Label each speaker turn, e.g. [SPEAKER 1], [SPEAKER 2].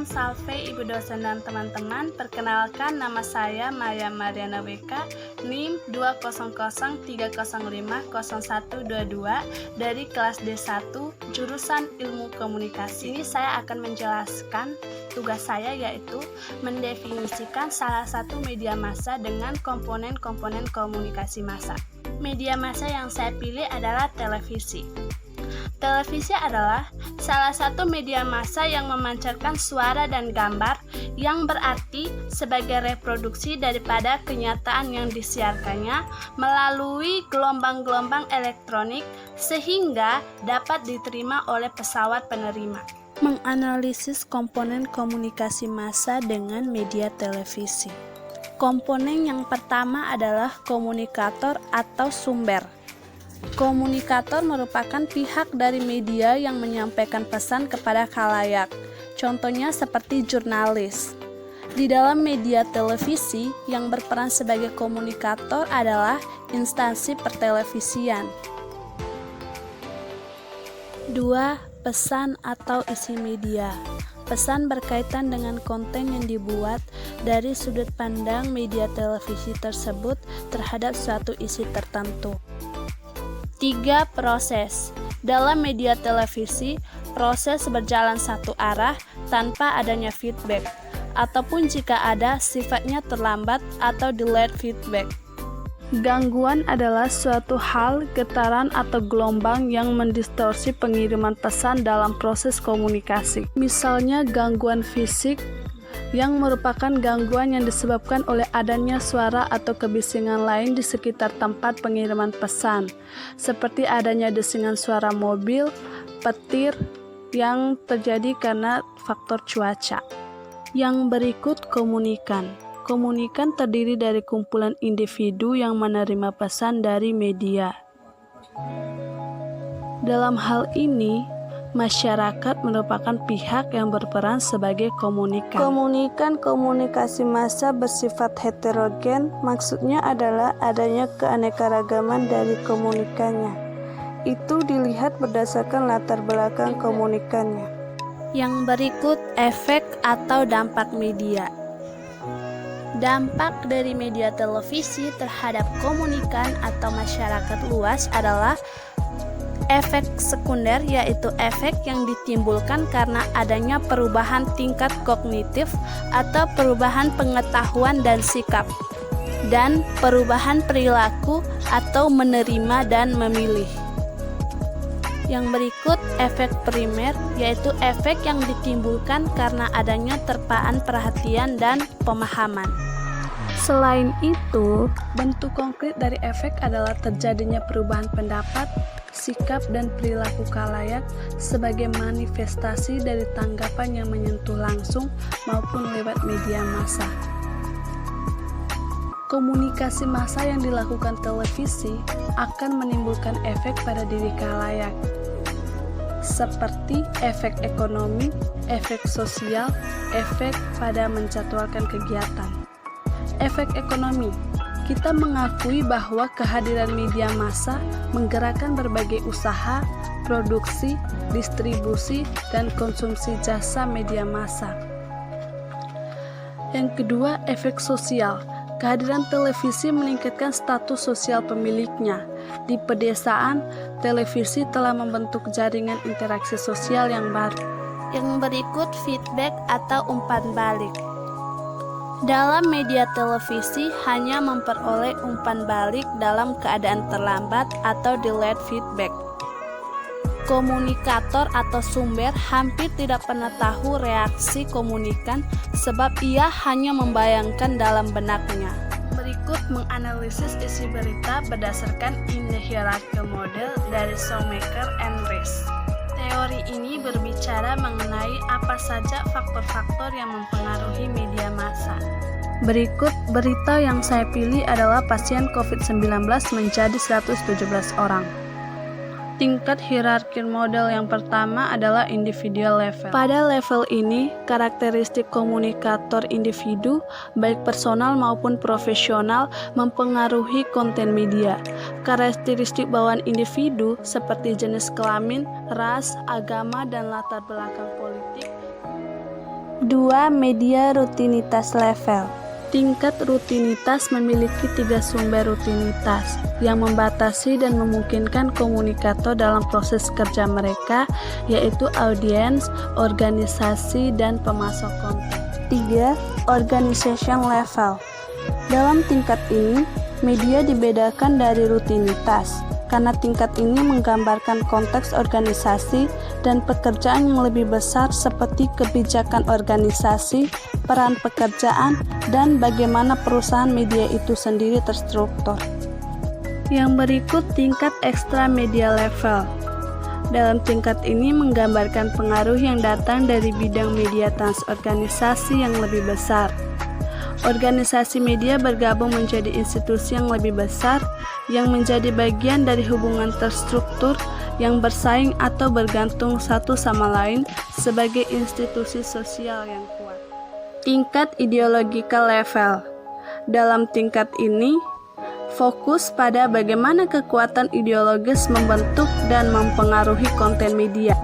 [SPEAKER 1] Om Salve, Ibu dosen dan teman-teman. Perkenalkan, nama saya Maya Mariana WK, NIM 20030050122 dari kelas D1, jurusan Ilmu Komunikasi. Ini saya akan menjelaskan tugas saya, yaitu mendefinisikan salah satu media massa dengan komponen-komponen komunikasi massa. Media massa yang saya pilih adalah televisi. Televisi adalah salah satu media massa yang memancarkan suara dan gambar, yang berarti sebagai reproduksi daripada kenyataan yang disiarkannya melalui gelombang-gelombang elektronik sehingga dapat diterima oleh pesawat penerima. Menganalisis komponen komunikasi massa dengan media televisi. Komponen yang pertama adalah komunikator atau sumber. Komunikator merupakan pihak dari media yang menyampaikan pesan kepada khalayak, contohnya seperti jurnalis. Di dalam media televisi, yang berperan sebagai komunikator adalah instansi pertelevisian. 2. Pesan atau isi media. Pesan berkaitan dengan konten yang dibuat dari sudut pandang media televisi tersebut terhadap suatu isi tertentu. 3. Proses. Dalam media televisi, proses berjalan satu arah tanpa adanya feedback, ataupun jika ada, sifatnya terlambat atau delayed feedback. Gangguan adalah suatu hal, getaran atau gelombang yang mendistorsi pengiriman pesan dalam proses komunikasi. Misalnya gangguan fisik, yang merupakan gangguan yang disebabkan oleh adanya suara atau kebisingan lain di sekitar tempat pengiriman pesan, seperti adanya desingan suara mobil, petir, yang terjadi karena faktor cuaca. Yang berikut komunikan. Komunikan terdiri dari kumpulan individu yang menerima pesan dari media. Dalam hal ini, masyarakat merupakan pihak yang berperan sebagai komunikan. Komunikan komunikasi massa bersifat heterogen, maksudnya adalah adanya keanekaragaman dari komunikannya. Itu dilihat berdasarkan latar belakang komunikannya. Yang berikut efek atau dampak media. Dampak dari media televisi terhadap komunikan atau masyarakat luas adalah efek sekunder, yaitu efek yang ditimbulkan karena adanya perubahan tingkat kognitif atau perubahan pengetahuan dan sikap, dan perubahan perilaku atau menerima dan memilih. Yang berikut efek primer, yaitu efek yang ditimbulkan karena adanya terpaan perhatian dan pemahaman. Selain itu, bentuk konkret dari efek adalah terjadinya perubahan pendapat, sikap dan perilaku khalayak sebagai manifestasi dari tanggapan yang menyentuh langsung maupun lewat media massa. Komunikasi massa yang dilakukan televisi akan menimbulkan efek pada diri khalayak, seperti efek ekonomi, efek sosial, efek pada menjadwalkan kegiatan. Efek ekonomi. Kita mengakui bahwa kehadiran media massa menggerakkan berbagai usaha, produksi, distribusi, dan konsumsi jasa media massa. Yang kedua, efek sosial. Kehadiran televisi meningkatkan status sosial pemiliknya. Di pedesaan, televisi telah membentuk jaringan interaksi sosial yang baru. Yang berikut feedback atau umpan balik. Dalam media televisi hanya memperoleh umpan balik dalam keadaan terlambat atau delayed feedback. Komunikator atau sumber hampir tidak pernah tahu reaksi komunikan sebab ia hanya membayangkan dalam benaknya. Berikut menganalisis isi berita berdasarkan in the hierarchical model dari Shoemaker and Rees. Teori ini berbicara mengenai apa saja faktor-faktor yang mempengaruhi media massa. Berikut berita yang saya pilih adalah pasien COVID-19 menjadi 117 orang. Tingkat hierarki model yang pertama adalah individual level. Pada level ini, karakteristik komunikator individu, baik personal maupun profesional, mempengaruhi konten media. Karakteristik bawaan individu seperti jenis kelamin, ras, agama, dan latar belakang politik 2. Media rutinitas level. Tingkat rutinitas memiliki 3 sumber rutinitas yang membatasi dan memungkinkan komunikator dalam proses kerja mereka, yaitu audiens, organisasi, dan pemasok konten. 3. Organization level. Dalam tingkat ini, media dibedakan dari rutinitas, karena tingkat ini menggambarkan konteks organisasi dan pekerjaan yang lebih besar seperti kebijakan organisasi, peran pekerjaan, dan bagaimana perusahaan media itu sendiri terstruktur. Yang berikut tingkat extra media level. Dalam tingkat ini menggambarkan pengaruh yang datang dari bidang media transorganisasi yang lebih besar. Organisasi media bergabung menjadi institusi yang lebih besar yang menjadi bagian dari hubungan terstruktur yang bersaing atau bergantung satu sama lain sebagai institusi sosial yang kuat. Tingkat ideological level. Dalam tingkat ini, fokus pada bagaimana kekuatan ideologis membentuk dan mempengaruhi konten media.